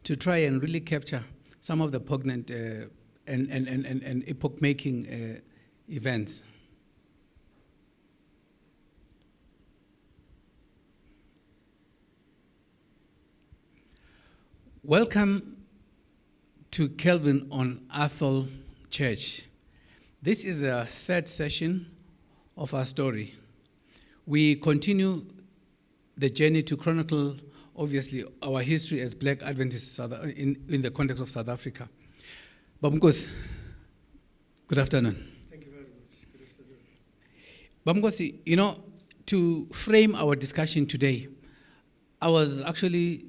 to try and really capture some of the poignant and epoch-making events. Welcome to Kelvin on Athol Church. This is a third session of our story. We continue the journey to chronicle, obviously, our history as Black Adventists in the context of South Africa. Nkosi, good afternoon. Thank you very much. Good afternoon. Nkosi, to frame our discussion today, I was actually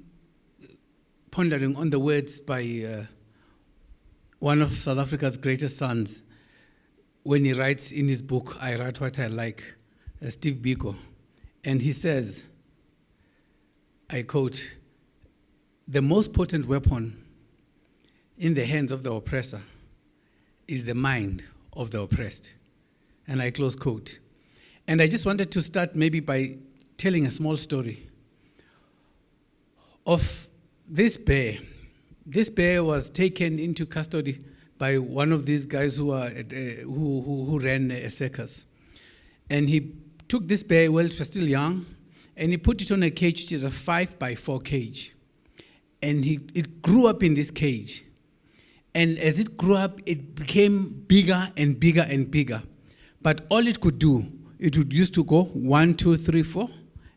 pondering on the words by one of South Africa's greatest sons when he writes in his book, I Write What I Like, Steve Biko. And he says, I quote, "The most potent weapon in the hands of the oppressor is the mind of the oppressed." And I close quote. And I just wanted to start maybe by telling a small story of this bear. This bear was taken into custody by one of these guys who ran a circus. And he took this bear while it was still young, and he put it on a cage, which is a 5x4 cage. And it grew up in this cage. And as it grew up, it became bigger and bigger and bigger. But all it could do, it would used to go 1, 2, 3, 4,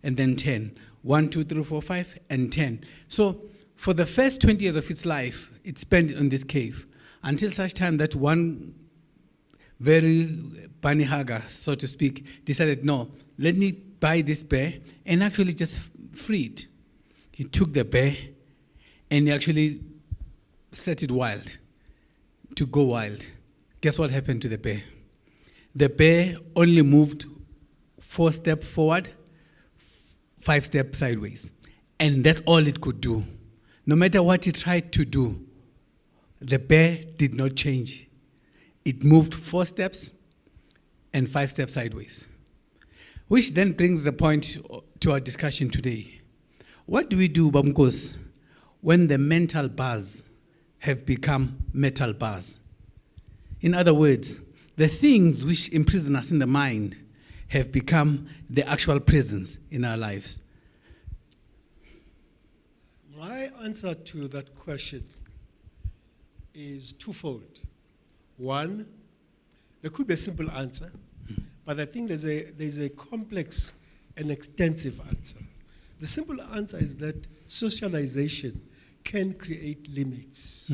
and then 10. 1, 2, 3, 4, 5, and 10. So for the first 20 years of its life, it spent in this cave until such time that one very bunny hugger, so to speak, decided, no, let me buy this bear and actually just free it. He took the bear and he actually set it wild, to go wild. Guess what happened to the bear? The bear only moved 4 steps forward, 5 steps sideways. And that's all it could do. No matter what it tried to do, the bear did not change. It moved 4 steps and 5 steps sideways. Which then brings the point to our discussion today. What do we do, Nkosi, when the mental bars have become metal bars? In other words, the things which imprison us in the mind have become the actual prisons in our lives. My answer to that question is twofold. One, there could be a simple answer, but I think there's a complex and extensive answer. The simple answer is that socialization can create limits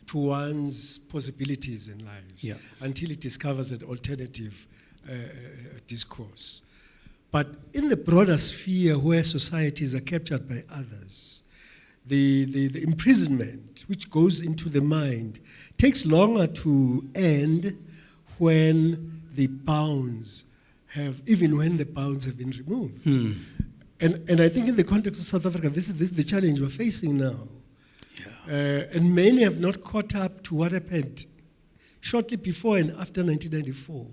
to one's possibilities in lives until it discovers an alternative discourse. But in the broader sphere where societies are captured by others, the imprisonment which goes into the mind takes longer to end when the bounds have been removed. And I think in the context of South Africa, this is the challenge we're facing now. And many have not caught up to what happened shortly before and after 1994.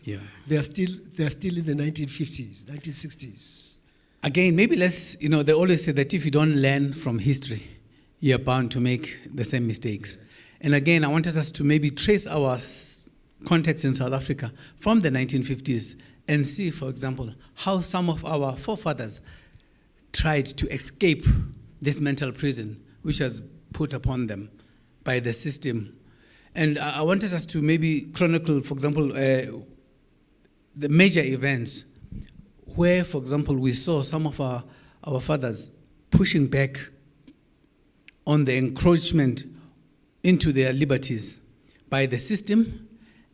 They are still in the 1950s, 1960s. Again, maybe they always say that if you don't learn from history, you're bound to make the same mistakes. Yes. And again, I wanted us to maybe trace our context in South Africa from the 1950s and see, for example, how some of our forefathers tried to escape this mental prison which was put upon them by the system. And I wanted us to maybe chronicle, for example, the major events where, for example, we saw some of our fathers pushing back on the encroachment into their liberties by the system,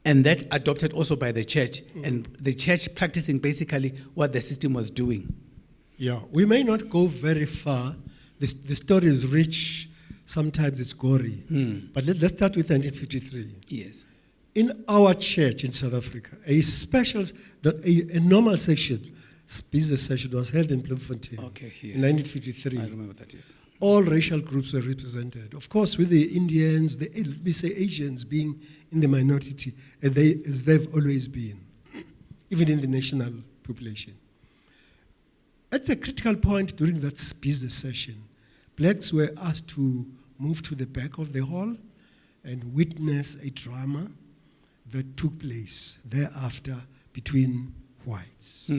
and that adopted also by the church, and the church practicing basically what the system was doing. Yeah, we may not go very far. The story is rich, sometimes it's gory. But let's start with 1953. Yes. In our church in South Africa, a normal session, business session, was held in Bloemfontein in 1953. I remember that, yes. All racial groups were represented. Of course, with the Indians, let me say Asians being in the minority, as they've always been, even in the national population. At a critical point during that business session, blacks were asked to move to the back of the hall and witness a drama that took place thereafter between whites.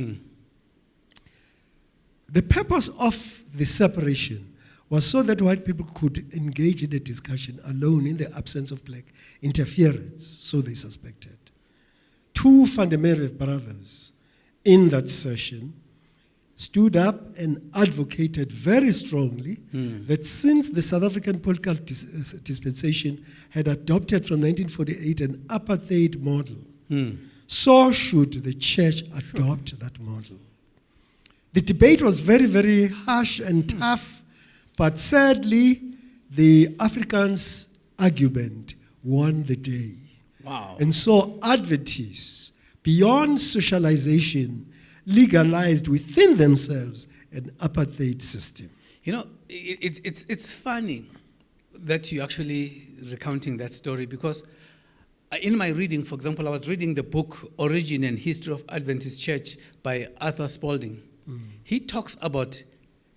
The purpose of the separation was so that white people could engage in a discussion alone in the absence of black interference, so they suspected. Two fundamental brothers in that session stood up and advocated very strongly that since the South African political dispensation had adopted from 1948 an apartheid model, so should the church adopt that model. The debate was very, very harsh and tough, but sadly, the Africans' argument won the day. Wow. And so Adventists, beyond socialization, legalized within themselves an apartheid system. You know, it's funny that you're actually recounting that story, because in my reading, for example, I was reading the book Origin and History of Adventist Church by Arthur Spalding. He talks about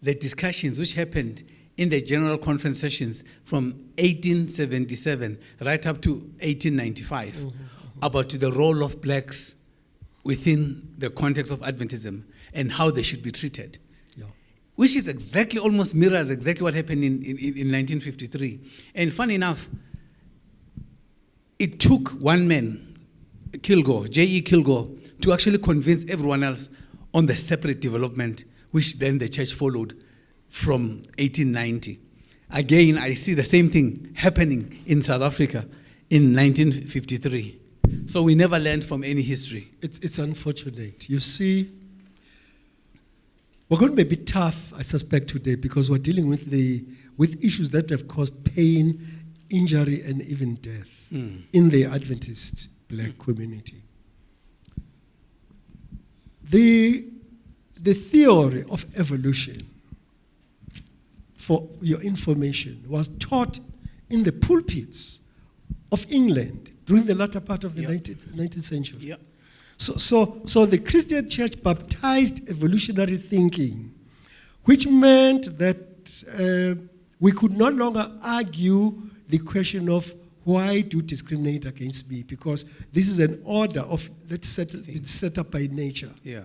the discussions which happened in the General Conference sessions from 1877 right up to 1895 about the role of blacks within the context of Adventism and how they should be treated. Yeah. Which is exactly, almost mirrors exactly what happened in 1953. And funny enough, it took one man, Kilgore, J.E. Kilgore, to actually convince everyone else on the separate development, which then the church followed from 1890. Again, I see the same thing happening in South Africa in 1953. So we never learned from any history. It's unfortunate. You see, we're going to be a bit tough, I suspect, today, because we're dealing with issues that have caused pain, injury, and even death in the Adventist black community. The theory of evolution, for your information, was taught in the pulpits of England during the latter part of the 19th century. Yep. So the Christian church baptized evolutionary thinking, which meant that we could no longer argue the question of why do you discriminate against me, because this is an order that's set up by nature. Yeah.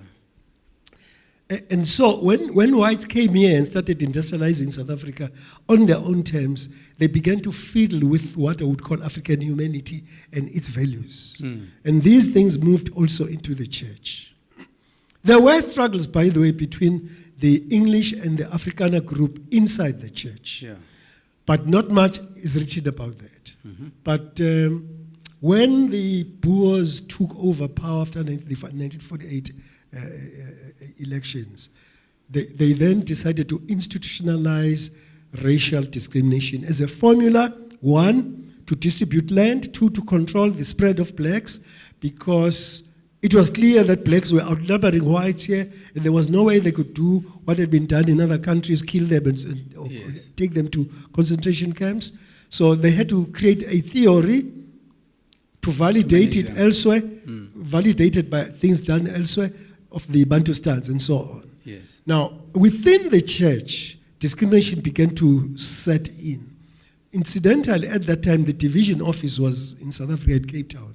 And so when whites came here and started industrializing South Africa on their own terms, they began to fiddle with what I would call African humanity and its values. And these things moved also into the church. There were struggles, by the way, between the English and the Afrikaner group inside the church. Yeah. But not much is written about that. But when the Boers took over power after the 1948 elections, they then decided to institutionalize racial discrimination as a formula: one, to distribute land; two, to control the spread of blacks, because it was clear that blacks were outnumbering whites here, and there was no way they could do what had been done in other countries, kill them and Yes. take them to concentration camps. So they had to create a theory to validate it elsewhere, validated by things done elsewhere, of the Bantustans and so on. Yes. Now, within the church, discrimination began to set in. Incidentally, at that time, the division office was in South Africa at Cape Town.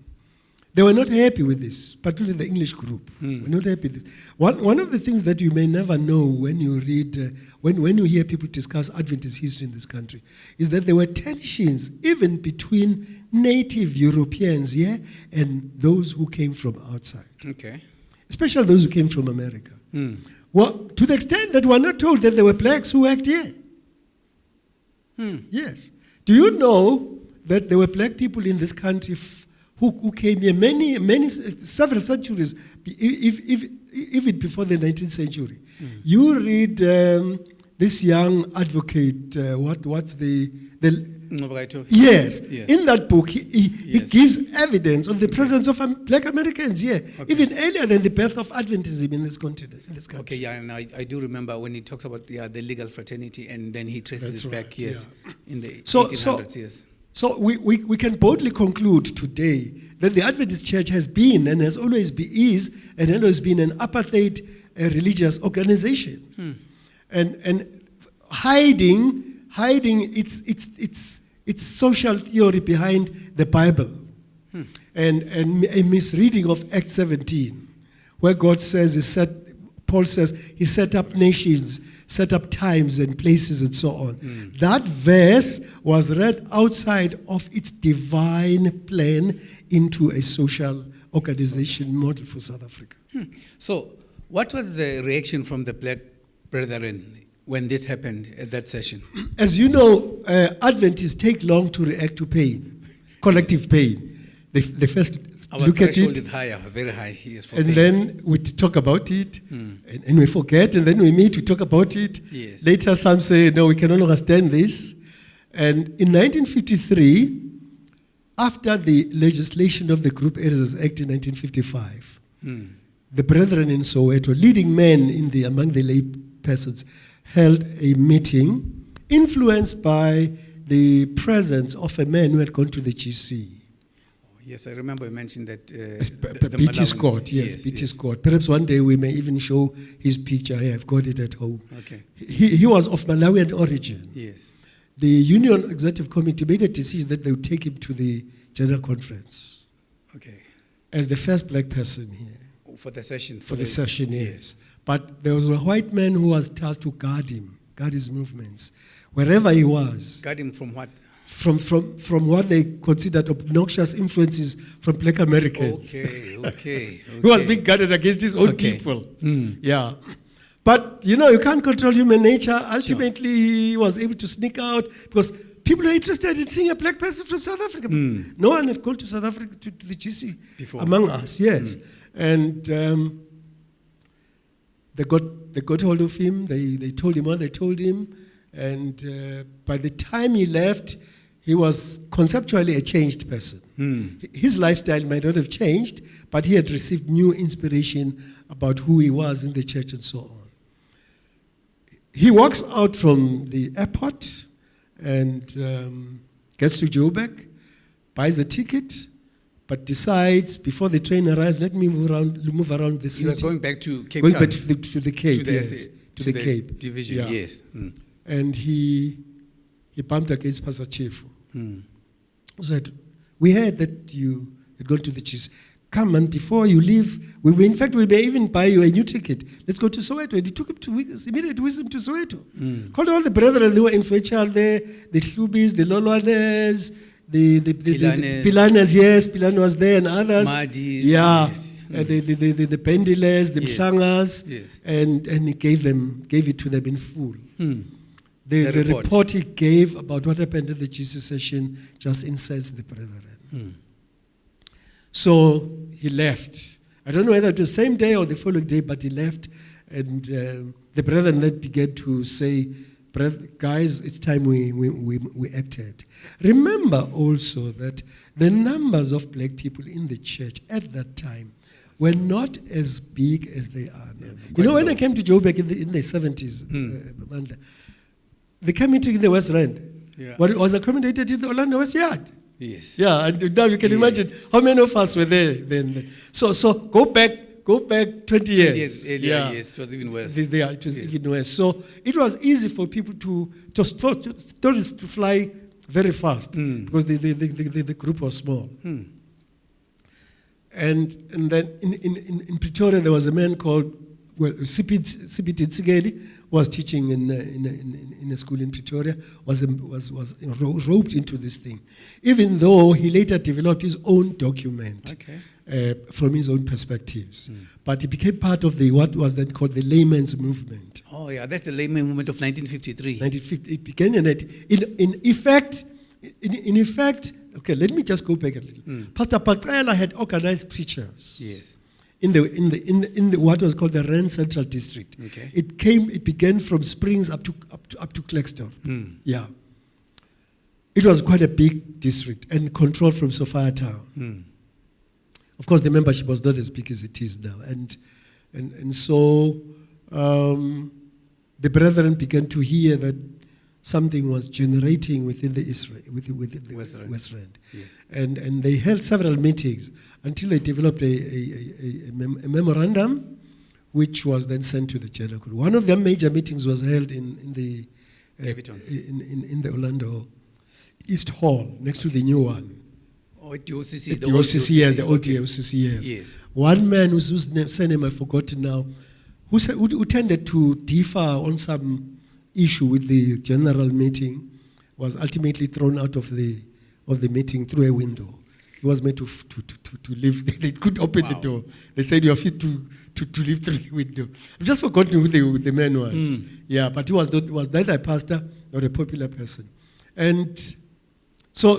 They were not happy with this, particularly the English group. Were not happy with this. One of the things that you may never know when you read, when you hear people discuss Adventist history in this country, is that there were tensions even between native Europeans here and those who came from outside. Okay. Especially those who came from America. Well, to the extent that we're not told that there were blacks who worked here. Yes. Do you know that there were black people in this country who came here several centuries, even before the 19th century? You read this young advocate, what's the Yes. In that book, he gives evidence of the presence of black Americans here, even earlier than the birth of Adventism in this continent, in this country. Okay, yeah, and I do remember when he talks about the legal fraternity, and then he traces it back, in the 1800s, yes. So we can boldly conclude today that the Adventist Church has been and has always been an apartheid religious organization, and hiding hiding its social theory behind the Bible, and a misreading of Acts 17, where God says Paul says he set up nations, set up times and places and so on. That verse was read outside of its divine plan into a social organization model for South Africa. So, what was the reaction from the black brethren when this happened at that session? As you know, Adventists take long to react to pain, collective pain. They first Our look at threshold it, is higher, very high. Yes, for and pain. then we talk about it, and we forget, and then we meet, we talk about it. Yes. Later, some say, no, we can no longer stand this. And in 1953, after the legislation of the Group Areas Act in 1955, the brethren in Soweto, leading men among the lay persons, held a meeting influenced by the presence of a man who had gone to the GC. Yes, I remember you mentioned that. B.T. Malawian- Scott, yes, B.T. Scott. Perhaps one day we may even show his picture here. I've got it at home. Okay. He was of Malawian origin. Yes. The Union Executive Committee made a decision that they would take him to the General Conference Okay. as the first black person here. For the session. For the session, yes. But there was a white man who was tasked to guard him, guard his movements, wherever he was. Guard him from what? From what they considered obnoxious influences from black Americans. Okay. He was being guarded against his own people. Yeah. But, you can't control human nature. Ultimately, he was able to sneak out because people are interested in seeing a black person from South Africa. No one had gone to South Africa, to the GC Before. among us, yes. And they got hold of him. They told him what they told him. And by the time he left, he was conceptually a changed person. His lifestyle might not have changed, but he had received new inspiration about who he was in the church and so on. He walks out from the airport and gets to Joburg, buys a ticket, but decides before the train arrives, let me move around the city. He was going back to Cape Going Town. back to the Cape, to the, yes, to the Cape division, yeah. yes. And he bumped against Pastor Chefu. He said, we heard that you had gone to the chiefs. Come, man, before you leave, we may even buy you a new ticket. Let's go to Soweto. And he took him immediate wisdom to Soweto. Called all the brethren, they were influential there, the Hlubis, the Lolwanes, the Pilanes, yes, Pilan was there, and others. Madis, yeah. yes. The Pendiles, the Yes. Mshangas, Yes. and he gave it to them in full. The report. report he gave about what happened at the GC session just incensed the brethren. So he left. I don't know whether it was the same day or the following day, but he left. And the brethren then began to say, guys, it's time we acted. Remember also that the numbers of black people in the church at that time were not as big as they are now. When I came to Joburg in the 70s, Mandla, the committee in the West Rand, what was accommodated in the Orlando West Yard. Yes. Yeah, and now you can imagine how many of us were there then. So go back 20 years. Years earlier, yes, it was even worse. It was even worse. So it was easy for people to fly very fast because the group was small. And then in Pretoria there was a man called Sipiti Tsigeli, was teaching in a school in Pretoria, was roped into this thing, even though he later developed his own document from his own perspectives. But he became part of what was then called the layman's movement. Oh yeah, that's the layman movement of 1953. It began in effect. Okay, let me just go back a little. Pastor Pacela had organized preachers. Yes. In the what was called the Rand Central District. Okay. It began from Springs up to Claxton. Yeah. It was quite a big district and controlled from Sophia Town. Of course, the membership was not as big as it is now, and so the brethren began to hear that something was generating within the West Rand. Yes. And they held several meetings until they developed a memorandum which was then sent to the General Conference. One of their major meetings was held in the in the Orlando East Hall, next to the new one. Oh, DOCC. The OCC, yes, the old okay. OCC, yes. Yes. One man whose surname I've forgotten now, who tended to differ on some issue with the general meeting, was ultimately thrown out of the meeting through a window. He was made to leave. They could open the door. They said, "You are fit to leave through the window." I've just forgotten who the man was. Yeah, but he was neither a pastor nor a popular person. And so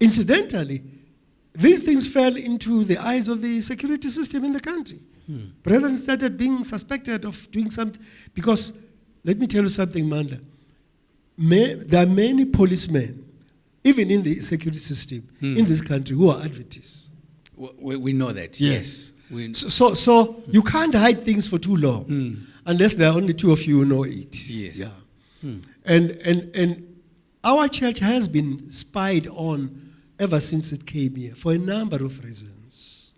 incidentally, these things fell into the eyes of the security system in the country. Brethren started being suspected of doing something. Because, let me tell you something, Mandla. There are many policemen, even in the security system, in this country, who are Adventists. We know that, yes. So you can't hide things for too long, unless there are only two of you who know it. Yes. Yeah. And our church has been spied on ever since it came here, for a number of reasons.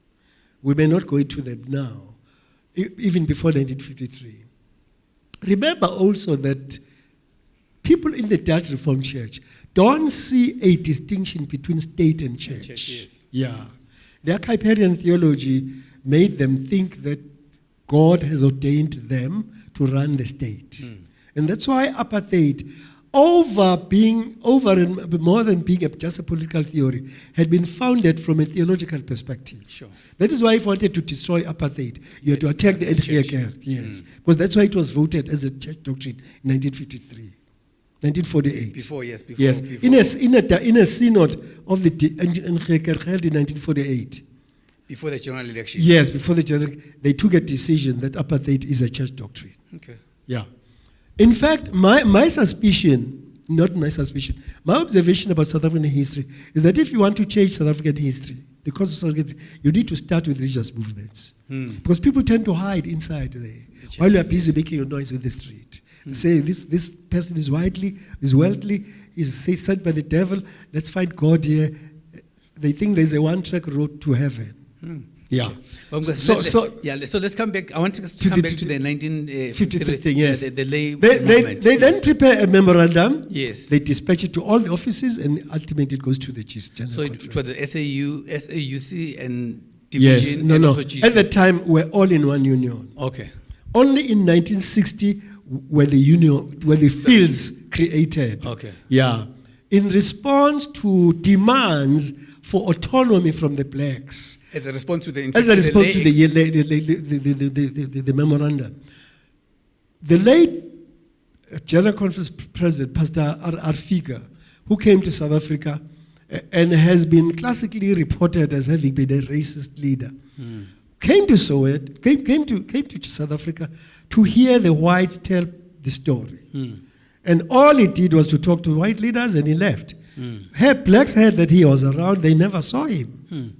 We may not go into them now, even before 1953. Remember also that people in the Dutch Reformed Church don't see a distinction between state and church. Yes. Yeah. Their Kuyperian theology made them think that God has ordained them to run the state. And that's why apartheid, more than being just a political theory, had been founded from a theological perspective. Sure. That is why if you wanted to destroy apartheid, you had to attack the NGK. Yes. Because that's why it was voted as a church doctrine in 1953. 1948. Before. Yes. Before. In a synod of the NGK held in 1948. Before the general election. Yes, before the general, they took a decision that apartheid is a church doctrine. Okay. Yeah. In fact, my suspicion, not my suspicion, my observation about South African history is that if you want to change South African history, the course of South African history, you need to start with religious movements. Because people tend to hide inside there while you are busy making your noise in the street. They say this person is wealthy, is sent by the devil, let's find God here. They think there's a one-track road to heaven. Yeah. So let's come back. I want us to come back to the 1953 thing. Yes. The lay movement. They then prepare a memorandum. Yes. They dispatch it to all the offices, and ultimately it goes to the General So Conference. it was the SAUC and division. Yes. No. GC. At the time, we're all in one union. Okay. Only in 1960 were the fields created. Okay. Yeah. In response to demands for autonomy from the blacks. As a response to the memorandum. The late General Conference President, Pastor R. Figa, who came to South Africa and has been classically reported as having been a racist leader, came to Soweto, came to South Africa to hear the whites tell the story. And all he did was to talk to white leaders, and he left. Blacks heard that he was around, they never saw him.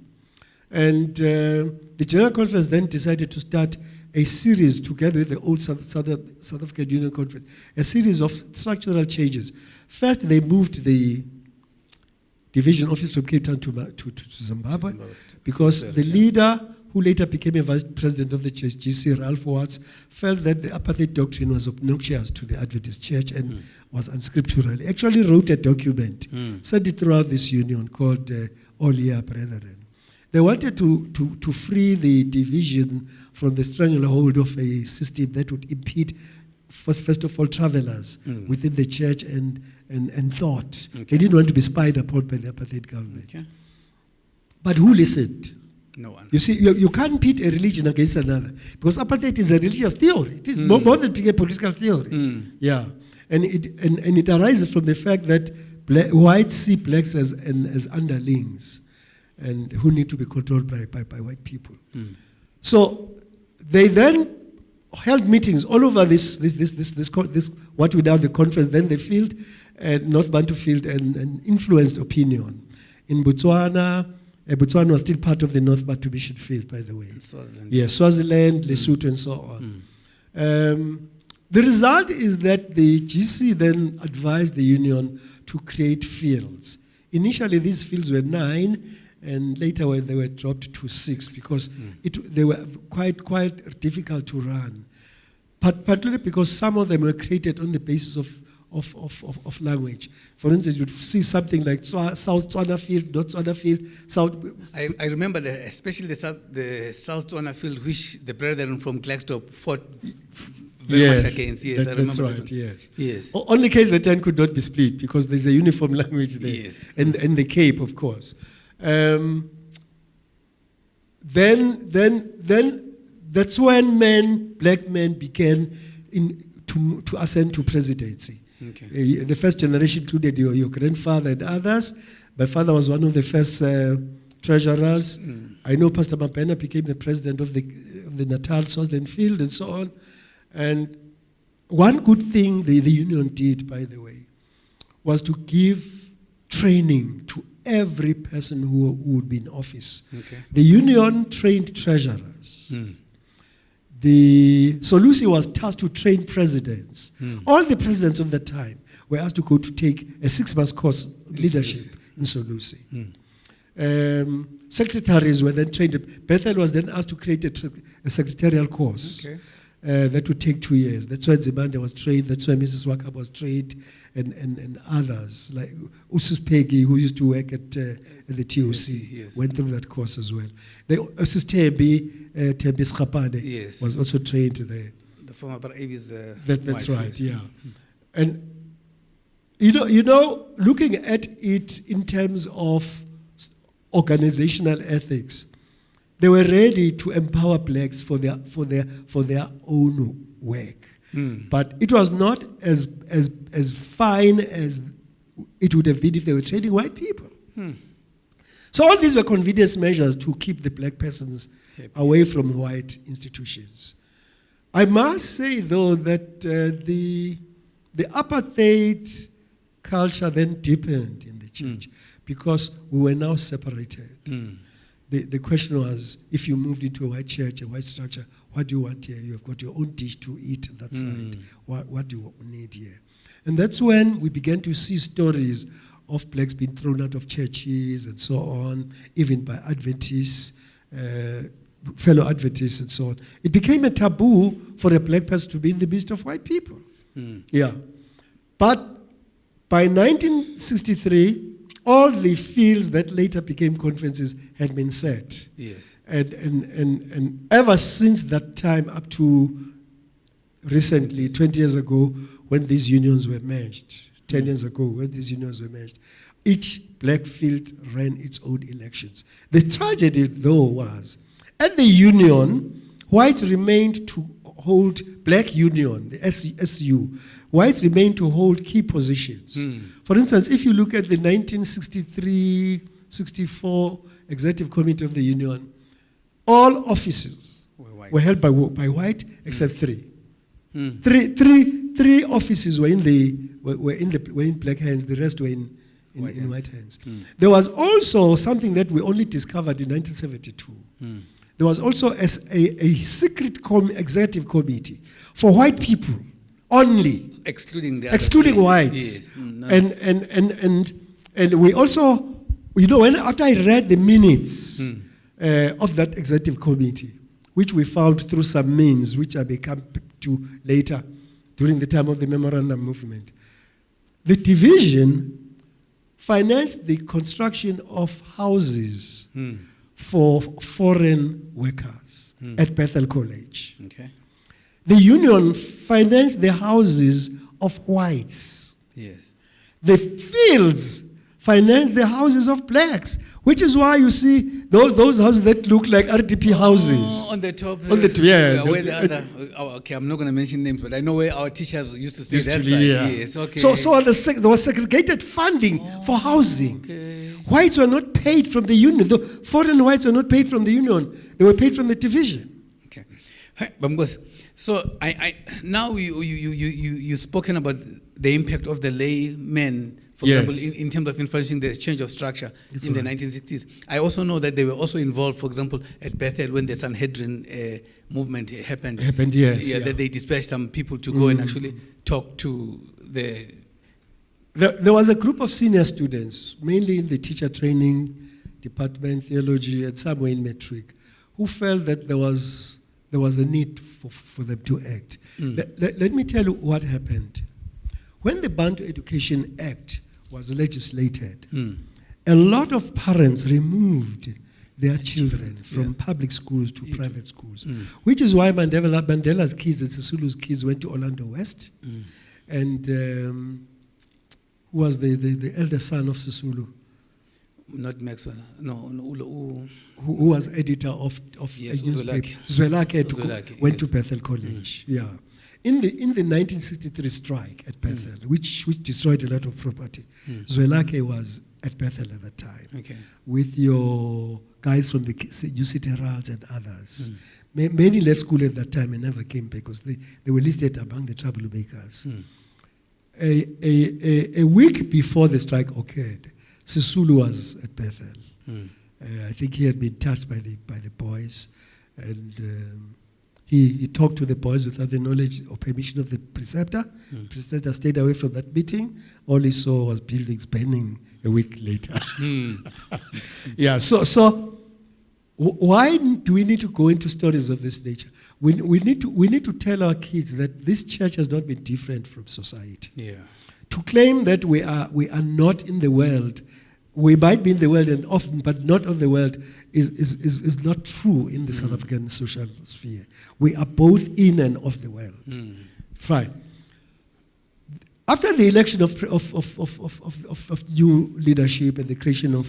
And the General Conference then decided to start a series together with the old South African Union Conference, a series of structural changes. First, they moved the division office from Cape Town to Zimbabwe, because the leader who later became a vice president of the church, GC Ralph Watts, felt that the apartheid doctrine was obnoxious to the Adventist church and was unscriptural. He actually wrote a document, sent it throughout this union called All Ye Brethren. They wanted to free the division from the stranglehold of a system that would impede, first of all, travelers within the church and thought. Okay. They didn't want to be spied upon by the apartheid government. Okay. But who listened? No one. You see, you can't pit a religion against another, because apartheid is a religious theory. It is more than being a political theory. Yeah, and it arises from the fact that whites see blacks as underlings, and who need to be controlled by white people. So they then held meetings all over this what we now the conference, then the field, North Bantu field, and influenced opinion in Botswana. Botswana was still part of the North Bantu mission field, by the way. Swaziland. Yeah, Swaziland, Lesotho, and so on. The result is that the GC then advised the union to create fields. Initially, these fields were 9, and later they were dropped to 6 because they were quite difficult to run. Partly because some of them were created on the basis of language. For instance, you'd see something like South Tswana Field, North Tswana Field, South. I remember especially the South Tswana Field, which the brethren from Klerksdorp fought very much against. Yes, I remember. That's right, yes. Yes. Only KZN could not be split because there's a uniform language there. Yes. And the Cape, of course. Then that's when black men began to ascend to presidency. Okay. The first generation included your grandfather and others. My father was one of the first treasurers. I know Pastor Mapena became the president of the Natal Swaziland Field and so on. And one good thing the union did, by the way, was to give training to every person who would be in office. Okay. The union trained treasurers. The Solusi was tasked to train presidents. All the presidents of the time were asked to go to take a 6-month course leadership in Solusi. Secretaries were then trained. Bethel was then asked to create a secretarial course. Okay. That would take 2 years. That's why Zimande was trained. That's why Mrs. Wakab was trained, and others like Usus Peggy, who used to work at the TOC, went through that course as well. Usus Tembi Schapade was also trained there. The former Abi's That's wife, right. Yeah, and you know, looking at it in terms of organizational ethics, they were ready to empower blacks for their own work. But it was not as fine as it would have been if they were training white people. So all these were convenience measures to keep the black persons away from white institutions. I must say, though, that the apartheid culture then deepened in the church because we were now separated. The question was, if you moved into a white church, a white structure, what do you want here? You've got your own dish to eat on that side. What do you need here? And that's when we began to see stories of blacks being thrown out of churches and so on, even by Adventists, fellow Adventists and so on. It became a taboo for a black person to be in the midst of white people. Yeah. But by 1963, all the fields that later became conferences had been set. Yes. And ever since that time up to recently, 20 years ago, when these unions were merged, 10 years ago, when these unions were merged, each black field ran its own elections. The tragedy, though, was at the union, whites remained to hold, black union, the SU, whites remained to hold key positions. For instance, if you look at the 1963-64 Executive Committee of the Union, all offices were held by white, except three. Three offices were in black hands. The rest were in white hands. There was also something that we only discovered in 1972. There was also a secret executive committee for white people only, excluding whites. Yes. And we also, after I read the minutes of that executive committee, which we found through some means, which I became to later during the time of the memorandum movement, the division financed the construction of houses for foreign workers at Bethel College. Okay. The union financed the houses of whites. Yes. The fields financed the houses of blacks, which is why you see those houses that look like RDP houses. On the top. Where the other. Okay, I'm not going to mention names, but I know where our teachers used to stay. That side. Yeah. Yes. Okay. So there was segregated funding for housing. Okay. Whites were not paid from the union. The foreign whites were not paid from the union. They were paid from the division. Okay. So now you spoken about the impact of the laymen, for example, in terms of influencing the change of structure in the 1960s. I also know that they were also involved, for example, at Bethel when the Sanhedrin movement happened. Yes. Yeah, that they dispatched some people to go and actually talk to the... There was a group of senior students, mainly in the teacher training department, theology, and somewhere in metric, who felt that there was a need for them to act. Let me tell you what happened. when the Bantu Education Act was legislated, a lot of parents removed their children from public schools to private schools, which is why Mandela's kids and Sisulu's kids went to Orlando West. And who was the elder son of Sisulu? Not Maxwell. No. Who was editor of Yes, a newspaper. Zwelakhe, Went yes. to Bethel College. Yeah. In the 1963 strike at Bethel, which destroyed a lot of property, Zwelakhe was at Bethel at that time, with your guys from the UCT Heralds and others. Many left school at that time and never came back because they were listed among the troublemakers. A week before the strike occurred, Sisulu was at Bethel. I think he had been touched by the boys, and he talked to the boys without the knowledge or permission of the preceptor. Preceptor stayed away from that meeting. All he saw was buildings burning a week later. Yeah. So why do we need to go into stories of this nature? We need to tell our kids that this church has not been different from society. Yeah. To claim that we are not in the world, we might be in the world and often, but not of the world, is not true in the South African social sphere. We are both in and of the world. Fine. After the election of new leadership and the creation of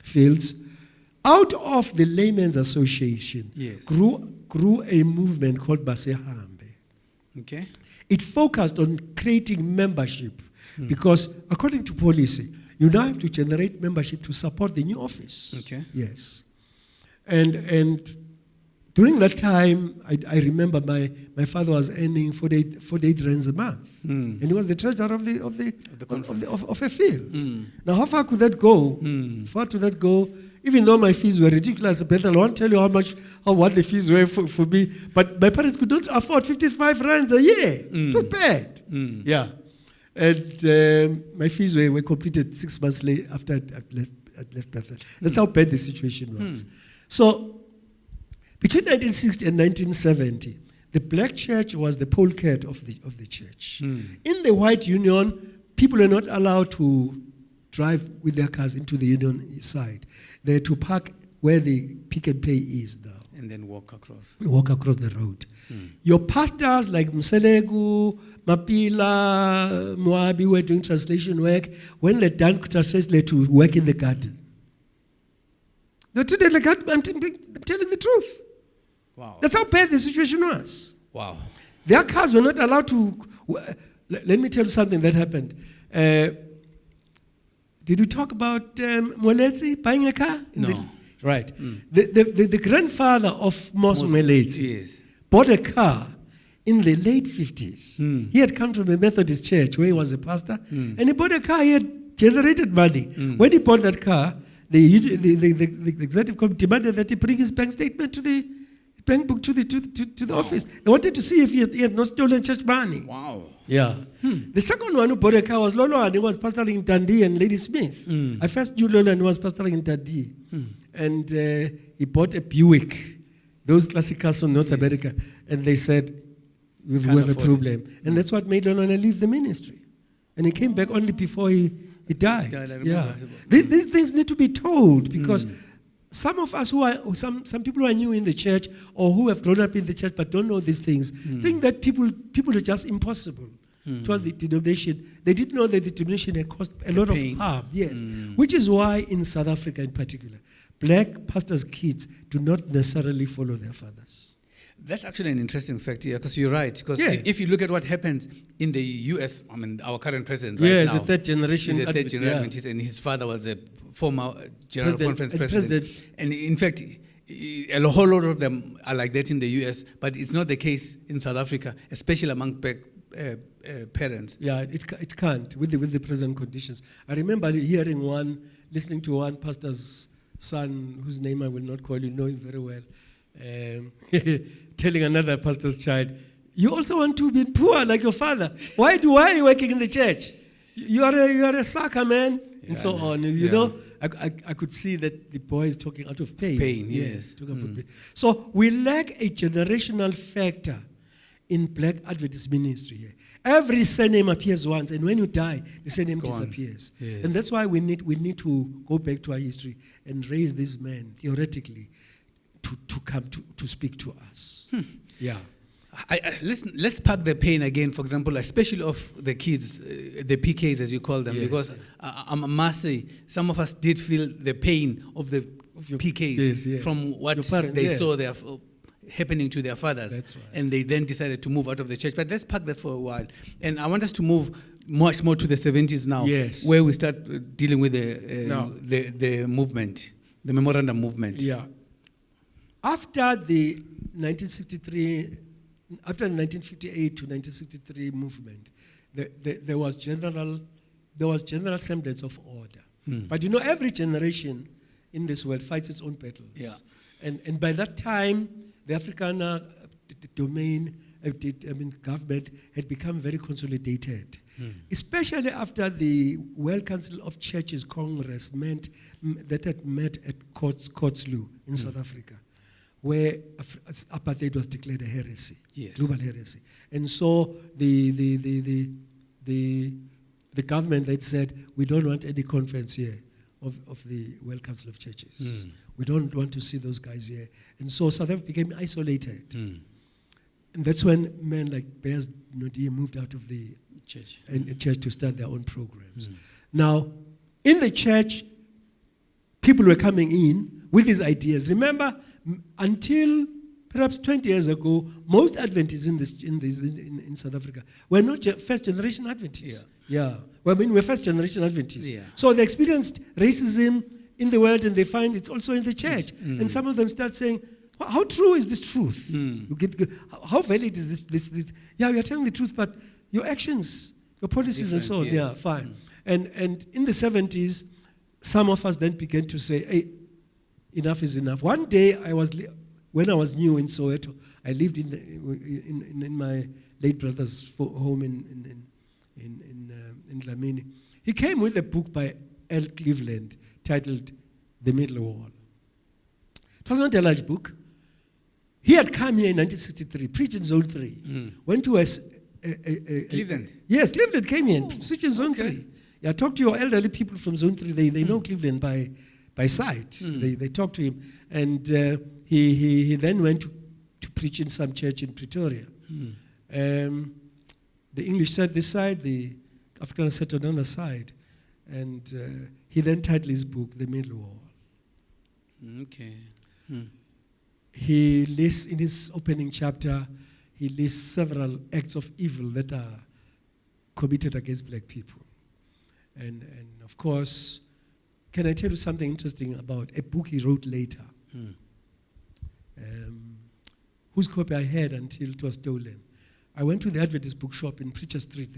fields, out of the Laymen's Association grew a movement called Basehambe. Okay. It focused on creating membership because, according to policy, you now have to generate membership to support the new office. Okay. Yes. And during that time, I remember my father was earning 48 rands a month, and he was the treasurer of a field. Now, how far could that go? Far to that go? Even though my fees were ridiculous, Bethel, I won't tell you what the fees were for me, but my parents could not afford 55 rands a year. It was bad. Yeah. And my fees were completed 6 months later after I'd left Bethel. That's how bad the situation was. So, between 1960 and 1970, the black church was the polecat of the church. In the white union, people were not allowed to drive with their cars into the union side. They had to park where the Pick and Pay is now. And then walk across. Walk across the road. Your pastors like Mselegu, Mapila, Moabi were doing translation work. When they're done translation, they to work in the garden. I'm telling the truth. Wow. That's how bad the situation was. Wow. Their cars were not allowed to. Let me tell you something that happened. Did we talk about Mwelezi buying a car? No. Right. The grandfather of Mos Mwelezi bought a car in the late 50s. He had come from the Methodist church where he was a pastor, and he bought a car. He had generated money. When he bought that car, the executive committee demanded that he bring his bank statement to the bank book to the office. They wanted to see if he had not stolen church money. Wow. Yeah. The second one who bought a car was Lolo, and he was pastoring in Dundee and Lady Smith. I first knew Lolo and he was pastoring in Dundee. And he bought a Buick, those classic cars from North America. And they said, we have a problem. And that's what made Lolo leave the ministry. And he came back only before he died. Yeah. These things need to be told because some of us who are, some people who are new in the church or who have grown up in the church but don't know these things, think that people are just impossible towards the denomination. They didn't know that the denomination had caused a lot of harm, which is why in South Africa in particular, black pastors' kids do not necessarily follow their fathers. That's actually an interesting fact here, because you're right. Because if you look at what happens in the U.S., I mean, our current president right now. Yes, a third generation. He's a third generation Adventist, and his father was a former General Conference president. And in fact, a whole lot of them are like that in the U.S., but it's not the case in South Africa, especially among black parents. Yeah, it can't with the present conditions. I remember listening to one pastor's son, whose name I will not call, you know him very well, telling another pastor's child, you also want to be poor like your father. Why are you working in the church? You are a sucker, man, and so on. You know, I could see that the boy is talking out of pain. Pain, yes. So we lack a generational factor in Black Adventist ministry here. Every surname appears once, and when you die, the surname It's gone. disappears. Yes. And that's why we need to go back to our history and raise these men theoretically to come to speak to us. Yeah. Let's pack the pain again, for example, especially of the kids, the PKs as you call them, Yes. because I must say, some of us did feel the pain of the your- PKs yes, yes. from what Your parents, they yes. saw happening to their fathers. That's right. And they then decided to move out of the church. But let's park that for a while. And I want us to move much more to the 70s now, Yes. where we start dealing with Now. the movement, the memorandum movement. Yeah. After the 1958 to 1963 movement, there was general semblance of order. But every generation in this world fights its own battles. Yeah. And by that time, the Afrikaner domain, government had become very consolidated, especially after the World Council of Churches Congress that had met at Kotzlu in South Africa, where apartheid was declared a heresy, Yes. global heresy. And so the government that said, we don't want any conference here of the World Council of Churches. We don't want to see those guys here. And so South Africa became isolated. And that's when men like Bears Nodie moved out of the Church. church to start their own programs. Now, in the church, people were coming in with these ideas. Remember, until perhaps 20 years ago, most Adventists in South Africa were not first generation Adventists. Yeah. Well, we're first generation Adventists. Yeah. So they experienced racism in the world, and they find it's also in the church. And some of them start saying, how true is this truth? How valid is this? Yeah, we are telling the truth, but your actions, your policies and so on, Different, yes. yeah, fine. And in the 70s, some of us then began to say, hey, enough is enough. One day, when I was new in Soweto, I lived in my late brother's home in Dlamini. He came with a book by L. Cleveland titled The Middle Wall. It was not a large book. He had come here in 1963, preached in Zone 3. Went to Cleveland? Yes, Cleveland came here and preached in Zone 3. Yeah, talk to your elderly people from Zone 3. They know Cleveland by sight. They talk to him. And he then went to preach in some church in Pretoria. The English sat this side, the Afrikaners sat on the other side. And he then titled his book, The Middle Wall. Okay. He lists, in his opening chapter, he lists several acts of evil that are committed against black people. And of course, can I tell you something interesting about a book he wrote later, whose copy I had until it was stolen. I went to the Adventist bookshop in Preacher Street.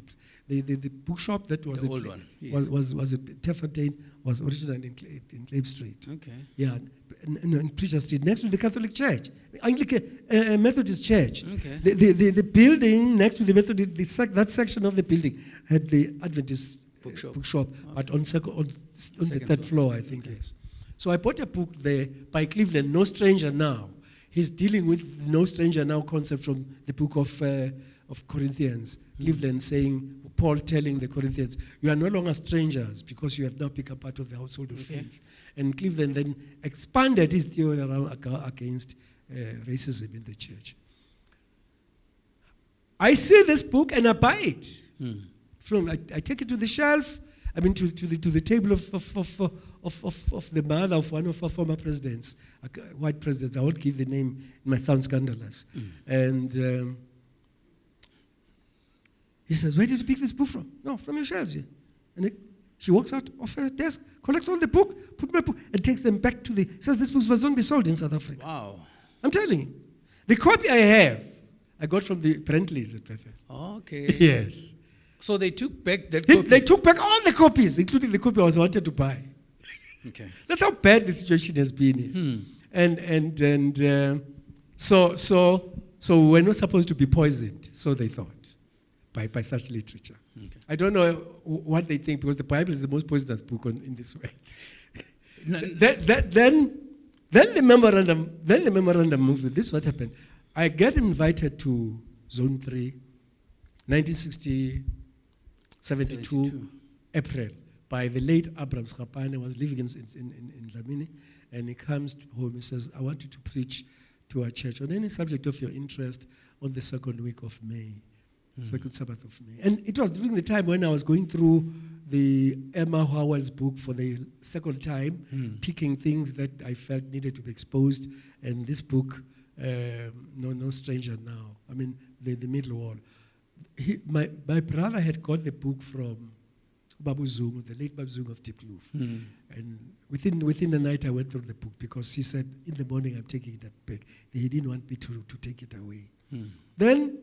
The bookshop that was The old one, was was Terfontein, was originally in Clay Street. Okay. Yeah, in Preacher Street, next to the Catholic Church, Anglican Methodist Church. Okay. The building next to the Methodist, that section of the building had the Adventist bookshop, but on the third floor, I think. Okay. Yes. So I bought a book there by Cleveland, No Stranger Now. He's dealing with No Stranger Now concept from the book of Corinthians. Cleveland saying, Paul telling the Corinthians, you are no longer strangers because you have now become part of the household of faith. And Cleveland then expanded his theory around against racism in the church. I see this book and I buy it. I take it to the shelf. I mean, to the table of the mother of one of our former presidents, white presidents. I won't give the name; it might sound scandalous. And he says, "Where did you pick this book from?" "No, from your shelves here." And she walks out of her desk, collects all the book, put my book, and takes them back to says this book must not be sold in South Africa. Wow! I'm telling you, the copy I have, I got from the Brentleys at Bethel. Okay. Yes. So they took back that copy? They took back all the copies, including the copy I was wanted to buy. Okay. That's how bad the situation has been here. So we're not supposed to be poisoned, so they thought, by such literature. Okay. I don't know what they think, because the Bible is the most poisonous book in this world. Then the memorandum movement, this is what happened. I get invited to Zone 3, 1972, 72. April, by the late Abraham Schapane. Was living in Dlamini, and he comes home. He says, I want you to preach to our church on any subject of your interest on the second week of May, second Sabbath of May. And it was during the time when I was going through the Emma Howell's book for the second time, picking things that I felt needed to be exposed. And this book, no stranger now. I mean, the Middle Wall. My brother had got the book from Babu Zungu, the late Babu Zungu of Diepkloof. And within the night I went through the book, because he said, in the morning I'm taking it back. He didn't want me to take it away. Then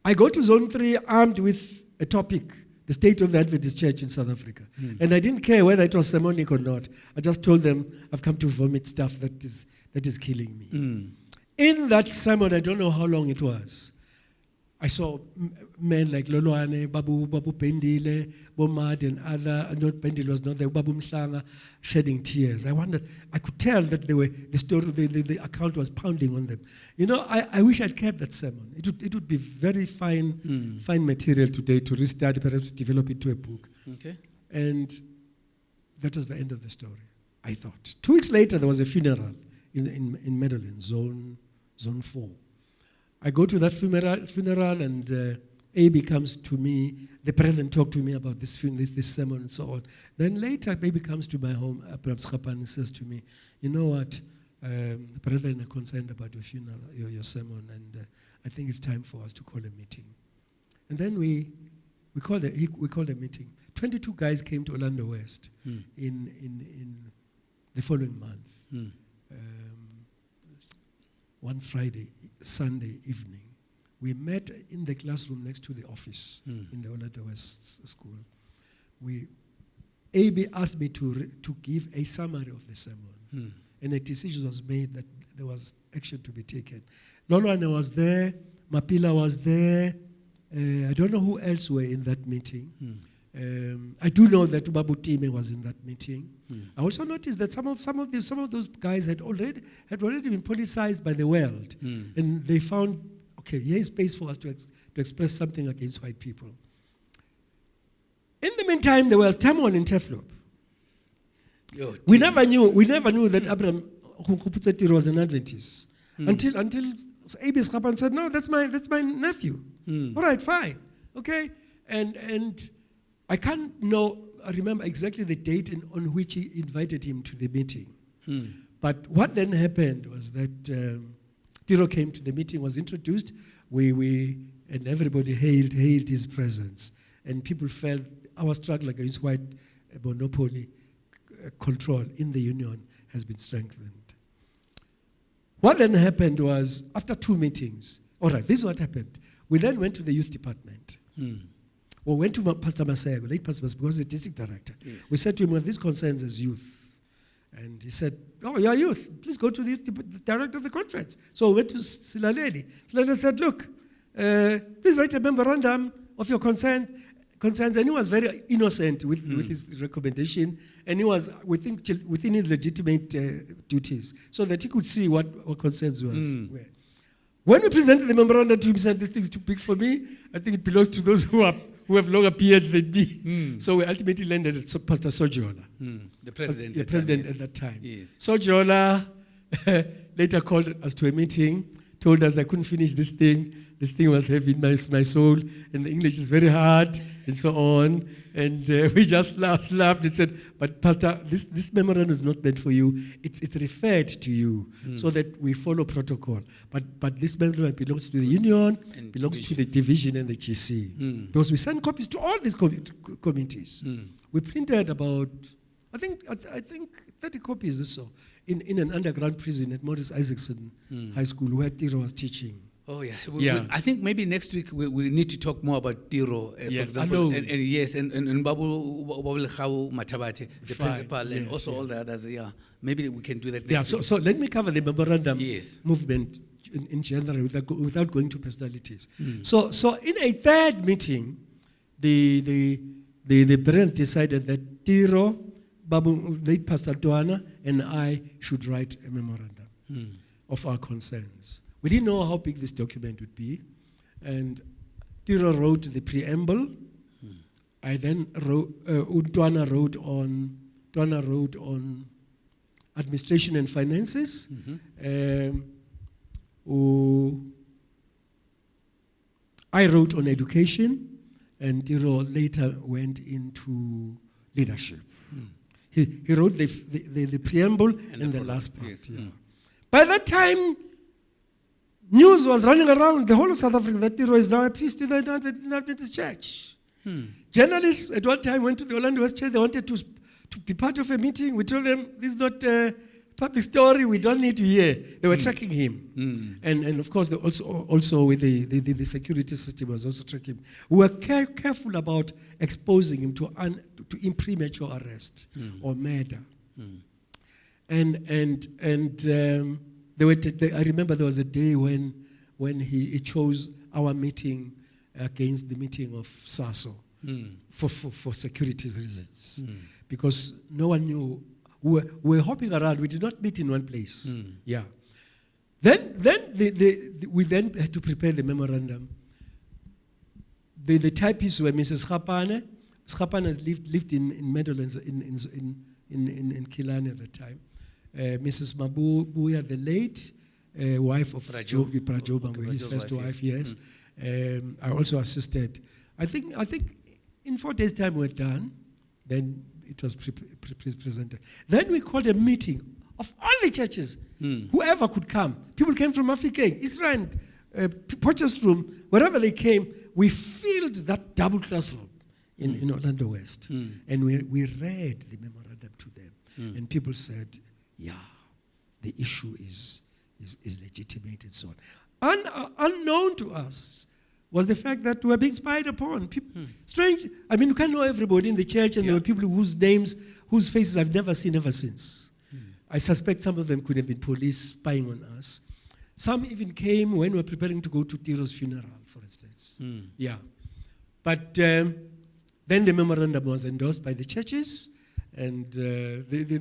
I go to Zone 3 armed with a topic, the state of the Adventist Church in South Africa. And I didn't care whether it was sermonic or not. I just told them, I've come to vomit stuff that is killing me. In that sermon, I don't know how long it was, I saw men like Loloane, Babu Pendile, Bomad, and other, not Pendile was not there, Babu Mhlanga, shedding tears. I could tell that the account was pounding on them. You know, I wish I'd kept that sermon. It would be very fine material today to restart, perhaps develop it to a book. Okay. And that was the end of the story, I thought. 2 weeks later, there was a funeral in Medellin, Zone 4. I go to that funeral, and AB comes to me. The president talked to me about this sermon and so on. Then later, AB comes to my home, Abraham Schapane, and says to me, you know what, the president are concerned about your funeral, your sermon, and I think it's time for us to call a meeting. And then we called a meeting. 22 guys came to Orlando West in the following month. One Sunday evening, we met in the classroom next to the office in the Orlando West School. AB asked me to give a summary of the sermon, and a decision was made that there was action to be taken. Lolwane was there, Mapila was there. I don't know who else were in that meeting. I do know that Babu Time was in that meeting. I also noticed that some of those guys had already been politicized by the world, and they found, okay, here is space for us to express something against white people. In the meantime, there was turmoil in Teflop. We never knew that Abraham Kuputsetiro was an Adventist until A.B. Schapane said, no, that's my nephew. All right, fine, okay, and I can't remember exactly the date on which he invited him to the meeting. But what then happened was that Tiro came to the meeting, was introduced, and everybody hailed his presence. And people felt our struggle against white monopoly control in the union has been strengthened. What then happened was, after 2 meetings, all right, this is what happened. We then went to the youth department. We went to Pastor Masego, late Pastor Masego, because the district director. Yes. We said to him, we have these concerns as youth. And he said, oh, you're youth. Please go to the director of the conference. So we went to Silaleli. Silaleli said, look, please write a memorandum of your concerns. And he was very innocent with his recommendation. And he was, we think, within his legitimate duties, so that he could see what our concerns were. When we presented the memorandum to him, he said, this thing is too big for me. I think it belongs to those who have longer periods than me. So we ultimately landed at Pastor Sojola, the president. The president at that time. Yes. Sojola later called us to a meeting, told us I couldn't finish this thing. This thing was heavy in my soul, and the English is very hard, and so on. And we just laughed and said, but Pastor, this memorandum is not meant for you. It's referred to you so that we follow protocol. But this memorandum belongs to the union, and belongs to the division and the GC. Because we send copies to all these committees. We printed about, I think 30 copies or so in an underground prison at Morris Isaacson High School where Tiro was teaching. Oh, yeah. I think maybe next week we need to talk more about Tiro, for example. And Babu Lekhau Matabate, the principal, and also all the others. Yeah, maybe we can do that next week. So let me cover the memorandum movement in general without going to personalities. So in a third meeting, the parent decided that Tiro, Babu, late Pastor Tuana, and I should write a memorandum of our concerns. We didn't know how big this document would be. And Tiro wrote the preamble. I then wrote, Twana wrote on administration and finances. I wrote on education, and Tiro later went into leadership. He wrote the preamble and the last part. Yes. By that time, news was running around the whole of South Africa that Tiro is now a priest in the Adventist church. Journalists at one time went to the Orlando West Church. They wanted to be part of a meeting. We told them, this is not a public story. We don't need to hear. They were tracking him. And of course, they also with the security system was also tracking him. We were careful about exposing him to premature arrest or murder. I remember there was a day when he chose our meeting against the meeting of SASO for security reasons. Because no one knew. We were hopping around. We did not meet in one place. Yeah. Then we then had to prepare the memorandum. The typists were Mrs. Schapane. Schapane lived in Meadowlands in Killarney at the time. Mrs. Mabuya, the late wife of Prajoba, his first wife, yes. I also assisted. I think in 4 days' time we're done. Then it was presented. Then we called a meeting of all the churches, whoever could come. People came from Africa, Israel, Potchefstroom, wherever they came. We filled that double classroom in Orlando West. And we read the memorandum to them. And people said, yeah, the issue is legitimate and so on. Unknown to us was the fact that we were being spied upon. Strange. I mean, you can't know everybody in the church, and there were people whose faces I've never seen ever since. I suspect some of them could have been police spying on us. Some even came when we were preparing to go to Tiro's funeral, for instance. Yeah. But then the memorandum was endorsed by the churches, and the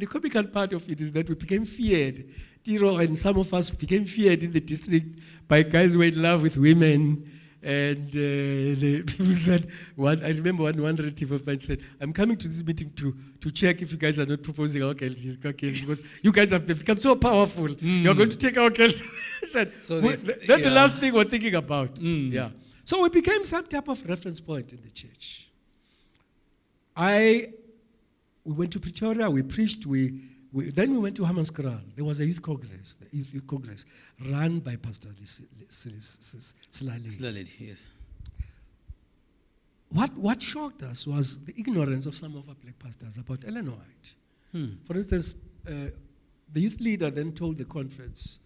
comical part of it is that we became feared. Tiro and some of us became feared in the district by guys who were in love with women. And the people said, I remember one relative of mine said, I'm coming to this meeting to check if you guys are not proposing our girls because you guys have become so powerful. You're going to take our girls. That's the last thing we're thinking about. Yeah. So we became some type of reference point in the church. We went to Pretoria, we preached, then we went to Hammanskraal. There was a youth congress, run by Pastor Slali. Yes. What shocked us was the ignorance of some of our black pastors about Ellen White. For instance, the youth leader then told the conference,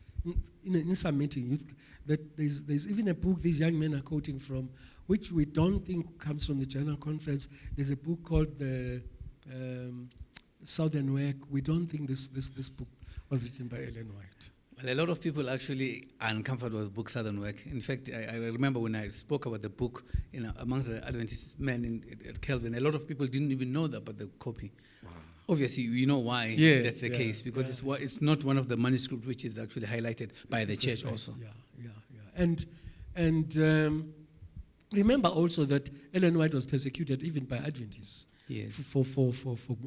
in some meeting, that there's even a book these young men are quoting from, which we don't think comes from the General Conference. There's a book called the Southern Work. We don't think this book was written by Ellen White. Well, a lot of people actually are uncomfortable with the book Southern Work. In fact, I remember when I spoke about the book amongst the Adventist men at Kelvin, a lot of people didn't even know about the copy. Wow. Obviously, you know why that's the case, because it's not one of the manuscripts which is actually highlighted by the church also. And remember also that Ellen White was persecuted even by Adventists for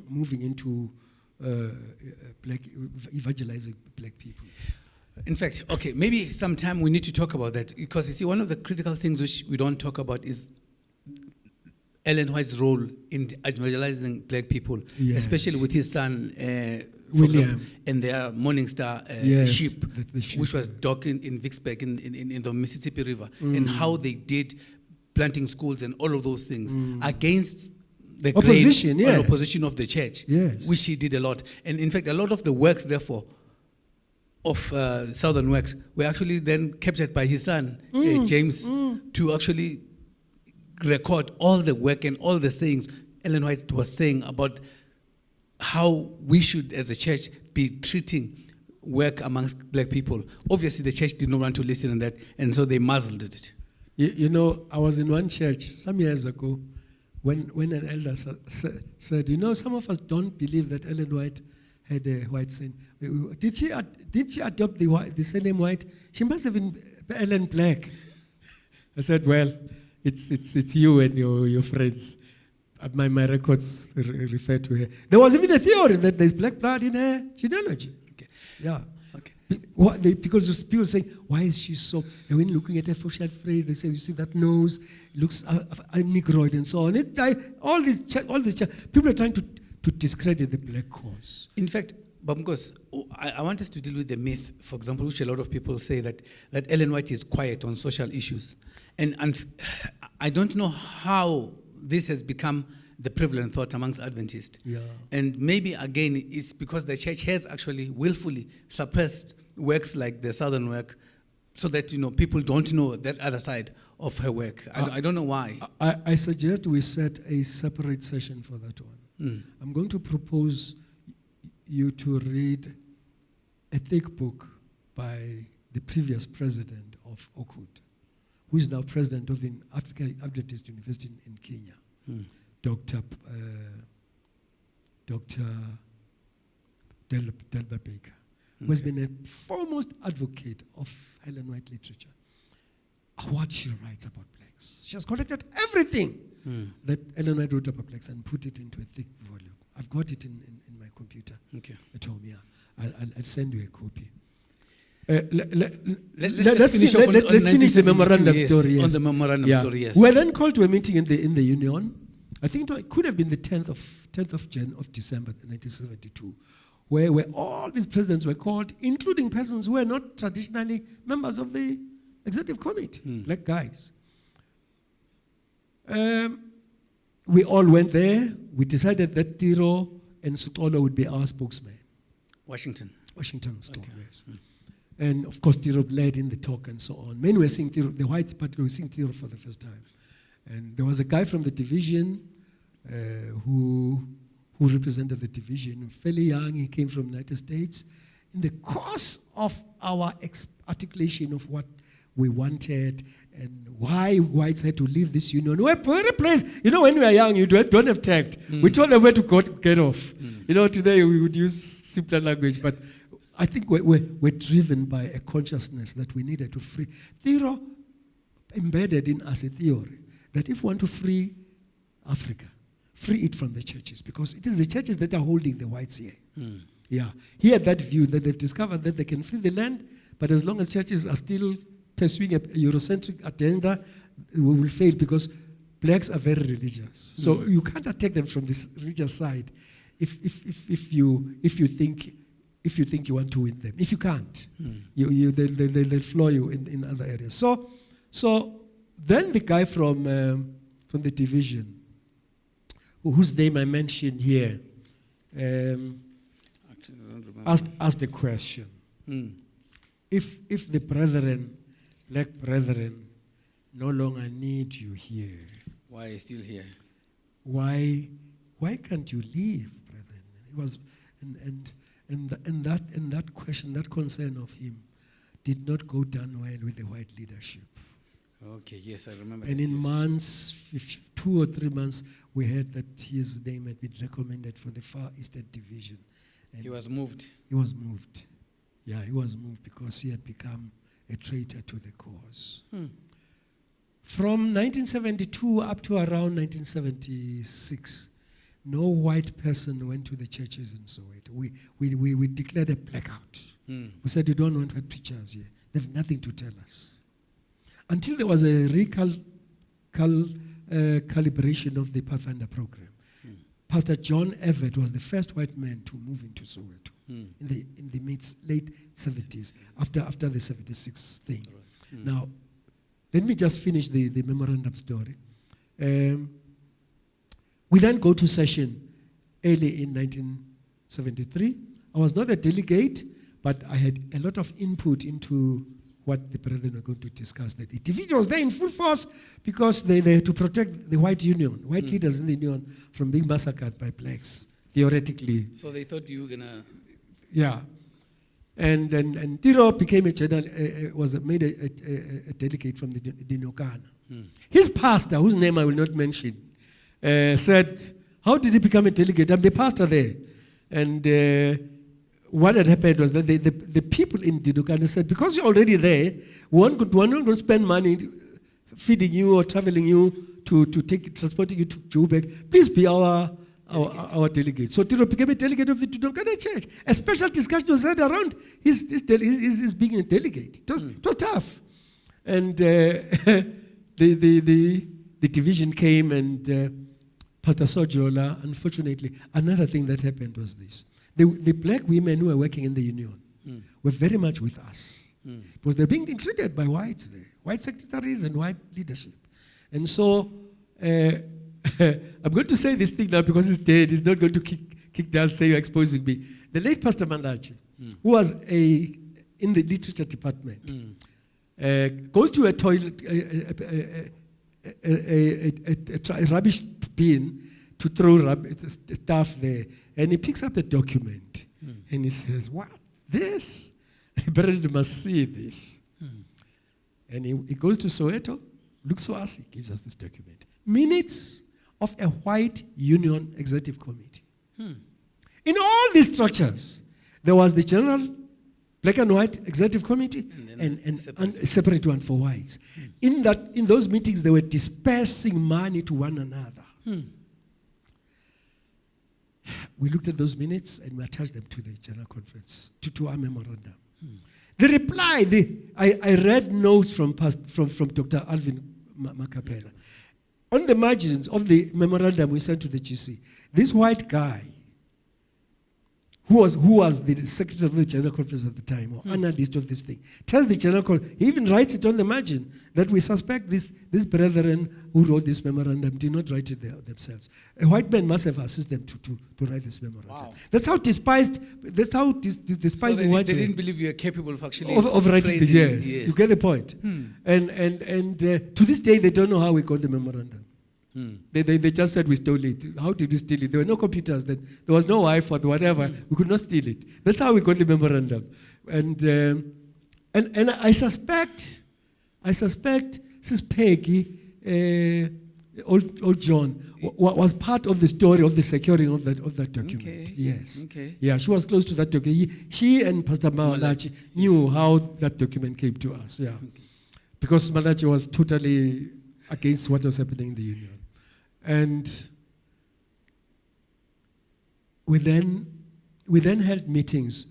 moving into evangelizing black people. In fact, okay, maybe sometime we need to talk about that, because you see, one of the critical things which we don't talk about is Ellen White's role in evangelizing black people, especially with his son William and their Morning Star ship, which was docked in Vicksburg in the Mississippi River, and how they did planting schools and all of those things against the opposition of the church, which he did a lot. And in fact, a lot of the works, therefore, of Southern Works were actually then captured by his son, James, to actually record all the work and all the sayings Ellen White was saying about how we should, as a church, be treating work amongst black people. Obviously, the church did not want to listen to that, and so they muzzled it. You know, I was in one church some years ago when an elder said, some of us don't believe that Ellen White had a white son. Did she adopt the surname White? She must have been Ellen Black. I said, well, it's you and your friends. My records refer to her. There was even a theory that there's black blood in her genealogy. Okay. Yeah. Okay. Because people say, why is she so? And when looking at her facial phrase, they say, you see that nose looks negroid and so on. All these people are trying to discredit the black cause. In fact, Nkosi, I want us to deal with the myth, for example, which a lot of people say that Ellen White is quiet on social issues. And I don't know how this has become the prevalent thought amongst Adventists. Yeah. And maybe, again, it's because the church has actually willfully suppressed works like the Southern work so that, people don't know that other side of her work. I don't know why. I suggest we set a separate session for that one. I'm going to propose you to read a thick book by the previous president of Oakwood, who is now president of the African Adventist University in Kenya, Dr. Delbert Baker, who has been a foremost advocate of Ellen White literature. What she writes about blacks. She has collected everything that Ellen White wrote about blacks and put it into a thick volume. I've got it in my computer at home. Yeah, I'll send you a copy. Let's finish the memorandum story. On the memorandum story, yes. We were then called to a meeting in the Union. I think it could have been the 10th of December 1972, where all these presidents were called, including persons who were not traditionally members of the executive committee, black guys. We all went there. We decided that Tiro and Sutolo would be our spokesman. Washington Store, yes. And of course, Tiro led in the talk and so on. Many were seeing Tiro, the whites particularly were seeing Tiro for the first time. And there was a guy from the division who represented the division, fairly young. He came from the United States. In the course of our articulation of what we wanted and why whites had to leave this union, we were very pleased. When we were young, you don't have tact. We told them where to get off. Today we would use simpler language, but I think we're driven by a consciousness that we needed to free. Tiro embedded in us a theory that if we want to free Africa, free it from the churches, because it is the churches that are holding the whites here. Yeah, he had that view that they've discovered that they can free the land, but as long as churches are still pursuing a Eurocentric agenda, we will fail because blacks are very religious. So you can't attack them from this religious side if you think you want to win them. If you can't, they'll floor you in other areas. So then the guy from the division, whose name I mentioned here, asked a question. If the brethren, black brethren, no longer need you here, why are you still here? Why can't you leave, brethren? It was, and that question, that concern of him, did not go down well with the white leadership. Okay, yes, I remember. And in months, 2 or 3 months, we heard that his name had been recommended for the Far Eastern Division. And he was moved. He was moved. Yeah, he was moved because he had become a traitor to the cause. From 1972 up to around 1976, no white person went to the churches in Soweto. We declared a blackout. We said, you don't want white preachers here. They have nothing to tell us. Until there was a calibration of the Pathfinder program. Pastor John Everett was the first white man to move into Soweto in the late 70s, after the 76 thing. Now, let me just finish the memorandum story. We then go to session early in 1973. I was not a delegate, but I had a lot of input into what the brethren were going to discuss. The division was there in full force because they had to protect the white leaders in the union from being massacred by blacks, theoretically. So they thought you were going to... Yeah. And Tiro became was made a delegate from the Dinokana. His pastor, whose name I will not mention, said, how did he become a delegate? I'm the pastor there. And what had happened was that the people in Dudukane said, because you're already there, we're not going to spend money feeding you or traveling you to transporting you to Joburg. Please be our delegate. So Tiro became a delegate of the Dudukane church. A special discussion was had around his being a delegate. It was tough. And the division came, and Pastor Sojola, unfortunately, another thing that happened was this. The black women who were working in the union were very much with us. Because they're being treated by whites there, white secretaries and white leadership. And so, I'm going to say this thing now because he's dead. He's not going to kick down, say you're exposing me. The late Pastor Mandla, who was in the literature department, goes to a toilet, a rubbish bin to throw stuff there. And he picks up a document and he says, what? This? Bernard must see this. And he goes to Soweto, looks for us, he gives us this document. Minutes of a white union executive committee. In all these structures, there was the general black and white executive committee and a separate one for whites. In those meetings, they were dispersing money to one another. We looked at those minutes and we attached them to the general conference, to our memorandum. The reply, I read notes from Dr. Alvin Makapela. On the margins of the memorandum we sent to the GC, this white guy, who was the secretary of the general conference at the time, or analyst of this thing, tells the general conference, he even writes it on the margin, that we suspect these brethren who wrote this memorandum did not write it themselves. A white man must have assisted them to write this memorandum. Wow. That's how despising so white. They didn't believe you were capable of actually of writing this. Yes. Yes. You get the point. And to this day, they don't know how we got the memorandum. They just said we stole it. How did we steal it? There were no computers then. There was no Wi-Fi or whatever. We could not steal it. That's how we got the memorandum. And I suspect Sis Peggy, old John, was part of the story of the securing of that document. Okay. Yes. Okay. Yeah, she was close to that document. She and Pastor Malachi knew how that document came to us. Yeah, because Malachi was totally against what was happening in the union. And we then held meetings,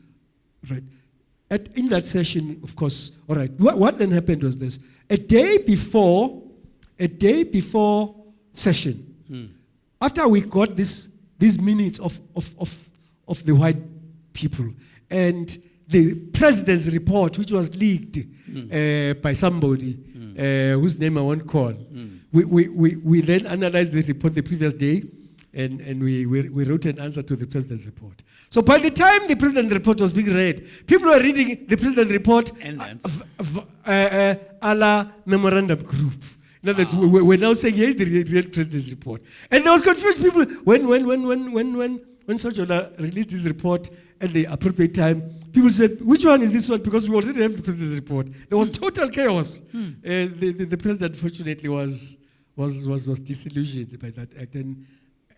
right? In that session, of course, all right, what then happened was this. A day before session, after we got these minutes of the white people and the president's report, which was leaked by somebody whose name I won't call, we then analyzed the report the previous day, and we wrote an answer to the president's report. So by the time the president's report was being read, people were reading the president's report a la memorandum group. In other words, we're now saying, here's the real president's report. And there was confused people when Sojola released his report at the appropriate time. People said, which one is this one? Because we already have the president's report. There was total chaos. The president, fortunately, was disillusioned by that act.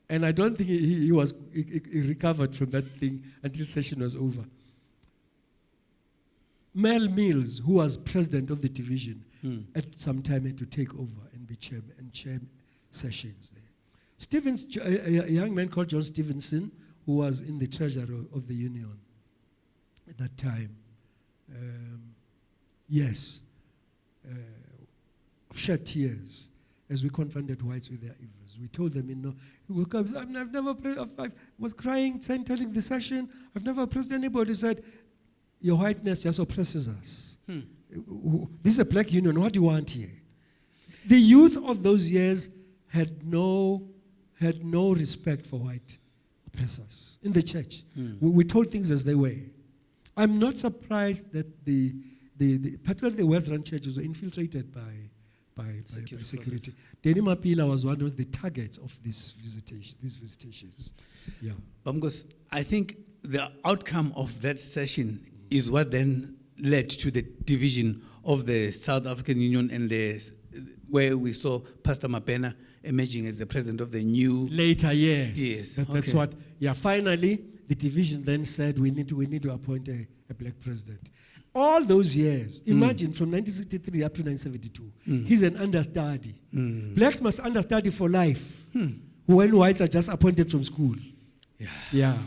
And I don't think he recovered from that thing until session was over. Mel Mills, who was president of the division, at some time had to take over and be chair sessions there. A young man called John Stevenson, who was in the treasury of the union at that time, shed tears as we confronted whites with their evils. We told them, I've never prayed, I was crying, telling the session, I've never oppressed anybody. He said, your whiteness just oppresses us. This is a black union, what do you want here? The youth of those years had no respect for white oppressors in the church. We told things as they were. I'm not surprised that particularly the West Rand churches were infiltrated by security. Denny Mapila was one of the targets of these visitations. Yeah. Because I think the outcome of that session is what then led to the division of the South African Union and where we saw Pastor Mapena emerging as the president of the new... Later, yes. Yes. That's what... Yeah, finally, the division then said we need to appoint a black president. All those years, imagine from 1963 up to 1972, he's an understudy. Blacks must understudy for life when whites are just appointed from school. Yeah.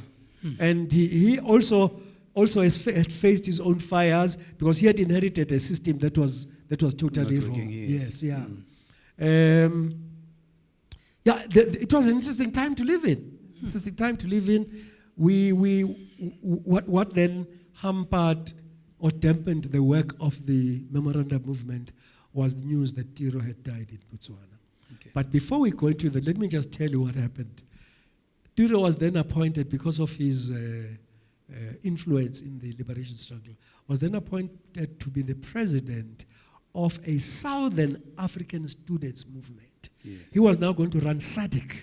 And he also had faced his own fires because he had inherited a system that was totally wrong. Yes, yeah. It was an interesting time to live in. Interesting time to live in. What then hampered or dampened the work of the memorandum movement was news that Tiro had died in Botswana. Okay. But before we go into that, let me just tell you what happened. Tiro was then appointed because of his influence in the liberation struggle, was then appointed to be the president of a Southern African students movement. Yes. He was now going to run SADC.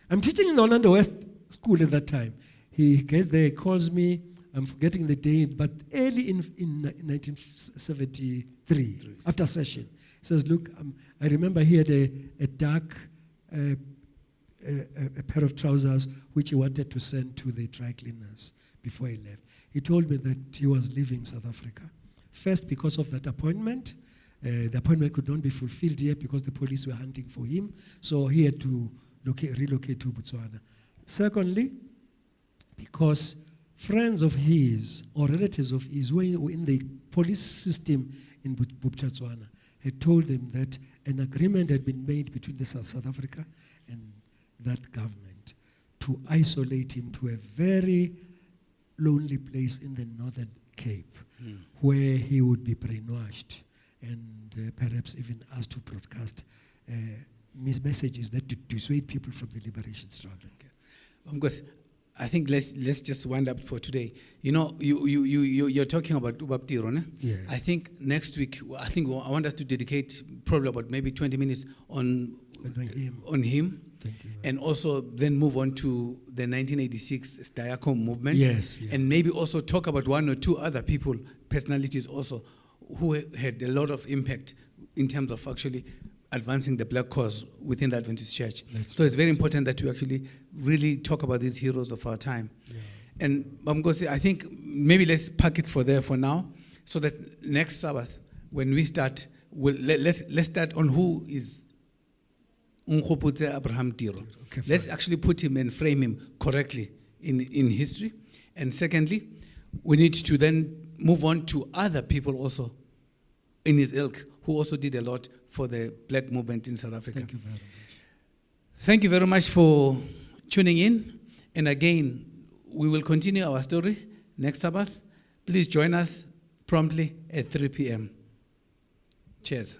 I'm teaching in the Orlando West School at that time. He gets there, he calls me, I'm forgetting the date, but early in 1973, after session, he says, look, I remember he had a dark a pair of trousers which he wanted to send to the dry cleaners before he left. He told me that he was leaving South Africa. First, because of that appointment. The appointment could not be fulfilled yet because the police were hunting for him, so he had to relocate to Botswana. Secondly, because friends of his or relatives of his who were in the police system in Botswana had told him that an agreement had been made between the South Africa and that government to isolate him to a very lonely place in the Northern Cape where he would be brainwashed and perhaps even asked to broadcast messages that to dissuade people from the liberation struggle. Because I think let's just wind up for today. You know, you're talking about Tiro, ne? Yes. I think next week, I want us to dedicate probably about maybe 20 minutes on him. Thank you. And also then move on to the 1986 Stayacom movement. Yes. Yeah. And maybe also talk about one or two other people, personalities also, who had a lot of impact in terms of actually advancing the black cause within the Adventist church. So it's very important that we actually really talk about these heroes of our time. Yeah. And Nkosi, I think maybe let's park it for now, so that next Sabbath, when we start, let's start on who is Nkgopotse Abraham Tiro. Okay, let's actually put him and frame him correctly in history. And secondly, we need to then move on to other people also in his ilk who also did a lot for the black movement in South Africa. Thank you very much. Thank you very much for tuning in. And again, we will continue our story next Sabbath. Please join us promptly at 3 p.m. Cheers.